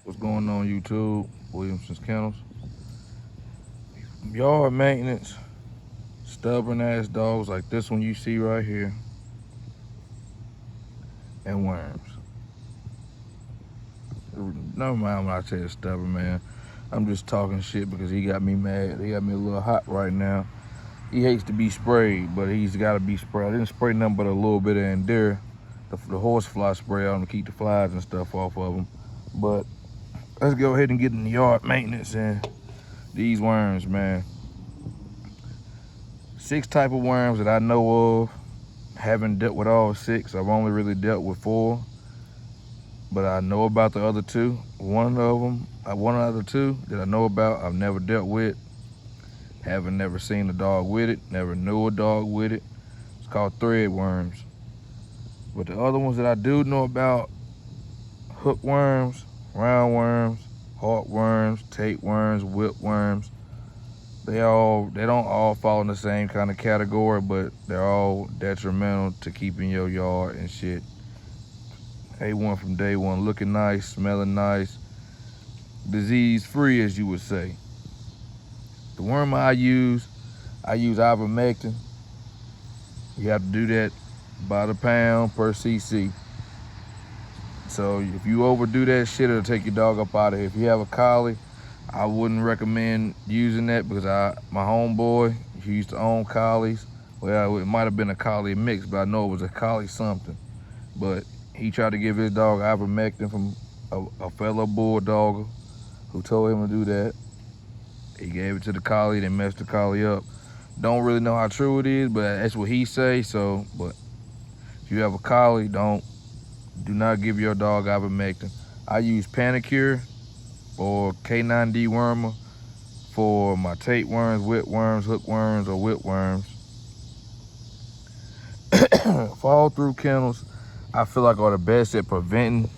What's going on YouTube? Williamson's Kennels. Yard maintenance, stubborn ass dogs like this one you see right here, and worms. Never mind when I say it's stubborn, man. I'm just talking shit because he got me mad. He got me a little hot right now. He hates to be sprayed, but he's got to be sprayed. I didn't spray nothing but a little bit of Endure, the horse fly spray on to keep the flies and stuff off of them. But let's go ahead and get in the yard maintenance and these worms, man. 6 type of worms that I know of. Haven't dealt with all 6. I've only really dealt with 4, but I know about the other 2. One of them, one of the other 2 that I know about, I've never dealt with. Haven't never seen a dog with it. Never knew a dog with it. It's called thread worms. But the other ones that I do know about, hookworms, roundworms, heartworms, tapeworms, whipworms. They don't all fall in the same kind of category, but they're all detrimental to keeping your yard and shit. A1 from day one, looking nice, smelling nice, disease free, as you would say. The worm I use ivermectin. You have to do that by the pound per cc. So if you overdo that shit, it'll take your dog up out of here. If you have a collie, I wouldn't recommend using that because my homeboy, he used to own collies. Well, it might have been a collie mix, but I know it was a collie something. But he tried to give his dog ivermectin from a fellow bulldogger who told him to do that. He gave it to the collie, they messed the collie up. Don't really know how true it is, but that's what he say. So, but if you have a collie, do not give your dog ivermectin. I use Panacur or K9 dewormer for my tapeworms, whipworms, hookworms, or whipworms. Fall through kennels, I feel like are the best at preventing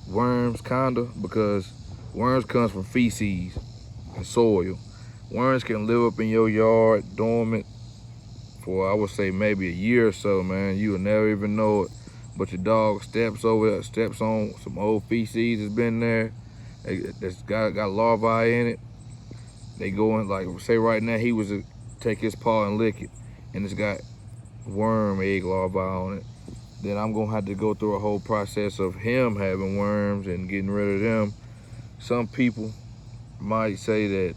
worms, kinda, because worms comes from feces and soil. Worms can live up in your yard dormant for, I would say, maybe a year or so, man. You will never even know it. But your dog steps on some old feces that's been there. That's got larvae in it. They go in, like, say right now, he was to take his paw and lick it, and it's got worm egg larvae on it. Then I'm gonna have to go through a whole process of him having worms and getting rid of them. Some people might say that,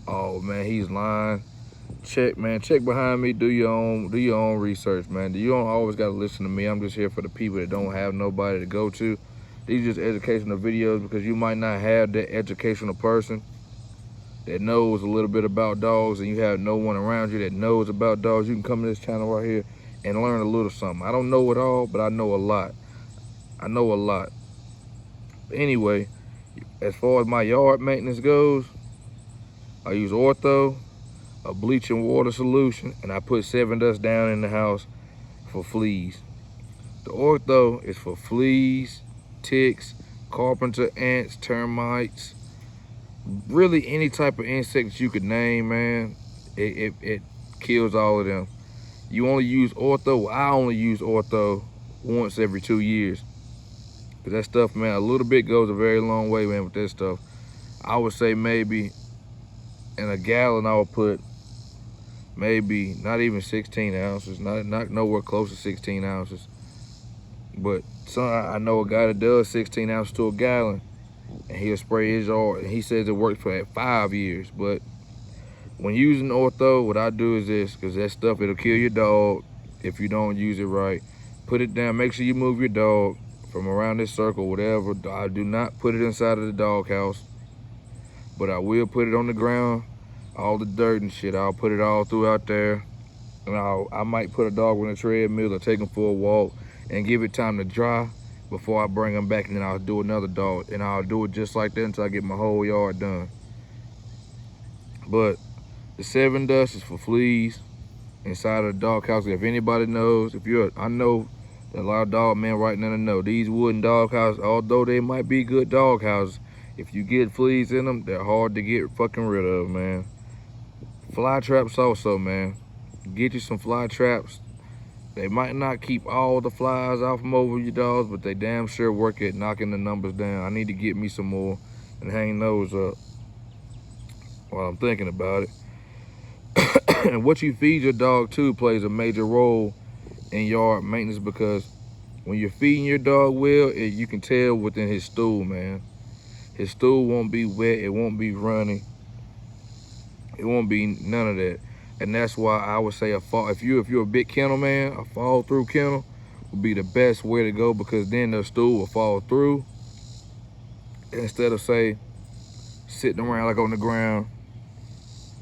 oh man, he's lying. Check behind me. Do your own research, man. You don't always gotta listen to me. I'm just here for the people that don't have nobody to go to. These are just educational videos because you might not have that educational person that knows a little bit about dogs and you have no one around you that knows about dogs. You can come to this channel right here and learn a little something. I don't know it all, but I know a lot. I know a lot. But anyway, as far as my yard maintenance goes, I use Ortho, a bleaching water solution, and I put Sevin Dust down in the house for fleas. The Ortho is for fleas, ticks, carpenter ants, termites, really any type of insects you could name, man. It kills all of them. You only use Ortho. I only use Ortho once every 2 years. Cause that stuff, man, a little bit goes a very long way, man, with that stuff. I would say maybe in a gallon I would put maybe not even 16 ounces, not nowhere close to 16 ounces. But I know a guy that does 16 ounces to a gallon, and he'll spray his yard, and he says it works for 5 years. But when using Ortho, what I do is this, because that stuff, it'll kill your dog if you don't use it right. Put it down, make sure you move your dog from around this circle, whatever. I do not put it inside of the doghouse, but I will put it on the ground, all the dirt and shit. I'll put it all throughout there. And I might put a dog on a treadmill or take him for a walk and give it time to dry before I bring him back, and then I'll do another dog. And I'll do it just like that until I get my whole yard done. But the Sevin Dust is for fleas inside of the doghouse. If anybody knows, I know that a lot of dog men right now know these wooden doghouses, although they might be good doghouses, if you get fleas in them, they're hard to get fucking rid of, man. Fly traps also, man. Get you some fly traps. They might not keep all the flies off from over your dogs, but they damn sure work at knocking the numbers down. I need to get me some more and hang those up while I'm thinking about it. And what you feed your dog too plays a major role in yard maintenance, because when you're feeding your dog well, you can tell within his stool, man. His stool won't be wet, it won't be runny, it won't be none of that. And that's why I would say if you're a big kennel man, a fall through kennel would be the best way to go, because then the stool will fall through instead of, say, sitting around like on the ground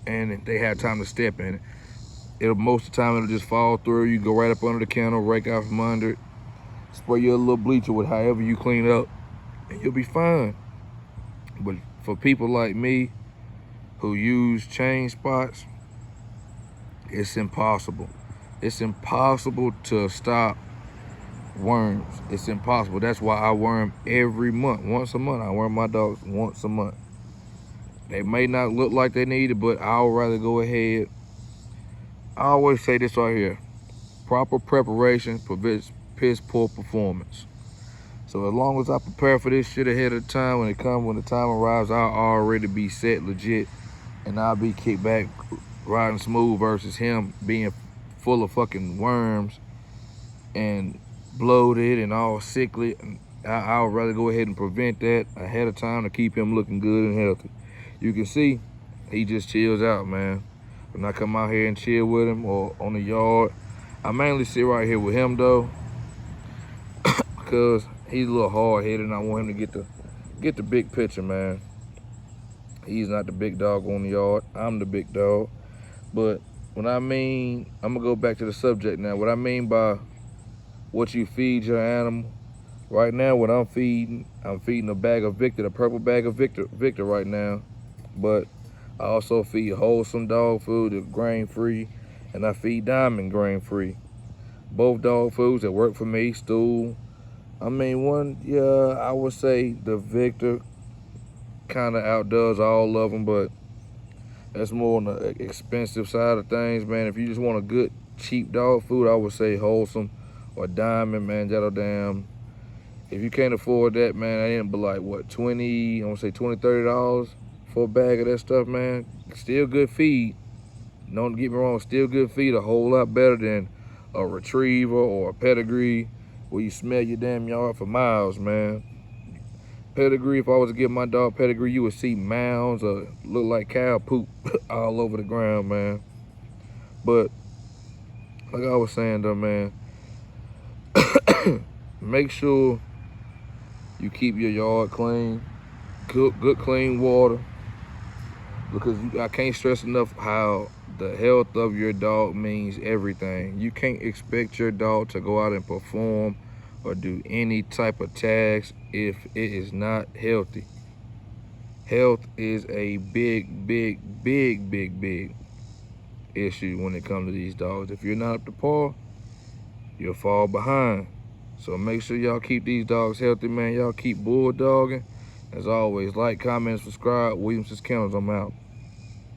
and they have time to step in it. Most of the time it'll just fall through. You go right up under the kennel, rake out from under it, spray your little bleacher with however you clean up, and you'll be fine. But for people like me who use chain spots, it's impossible. It's impossible to stop worms. It's impossible. That's why I worm every month, once a month. I worm my dogs once a month. They may not look like they need it, but I'll rather go ahead. I always say this right here: proper preparation prevents piss poor performance. So as long as I prepare for this shit ahead of time, when the time arrives, I'll already be set legit, and I'll be kicked back riding smooth, versus him being full of fucking worms and bloated and all sickly. I'll rather go ahead and prevent that ahead of time to keep him looking good and healthy. You can see he just chills out, man. When I come out here and chill with him or on the yard, I mainly sit right here with him though, because he's a little hard-headed and I want him to get the big picture, man. He's not the big dog on the yard. I'm the big dog. But when I'm gonna go back to the subject now. What I mean by what you feed your animal, right now what I'm feeding a bag of Victor, the purple bag of Victor right now. But I also feed wholesome dog food, grain-free, and I feed Diamond grain-free. Both dog foods that work for me, stool. I would say the Victor kind of outdoes all of them, but that's more on the expensive side of things, man. If you just want a good, cheap dog food, I would say wholesome or Diamond, man. That'll damn. If you can't afford that, man, I ain't but like, what, $20, for a bag of that stuff, man. Still good feed. Don't get me wrong, still good feed. A whole lot better than a retriever or a pedigree where you smell your damn yard for miles, man. Pedigree, if I was to give my dog pedigree, you would see mounds or look like cow poop all over the ground, man. But like I was saying though, man, make sure you keep your yard clean, good clean water, because I can't stress enough how the health of your dog means everything. You can't expect your dog to go out and perform or do any type of task if it is not healthy. Health is a big issue when it comes to these dogs. If you're not up to par, you'll fall behind. So make sure y'all keep these dogs healthy, man. Y'all keep bulldogging. As always, like, comment, subscribe. Williamson's Kennels, I'm out.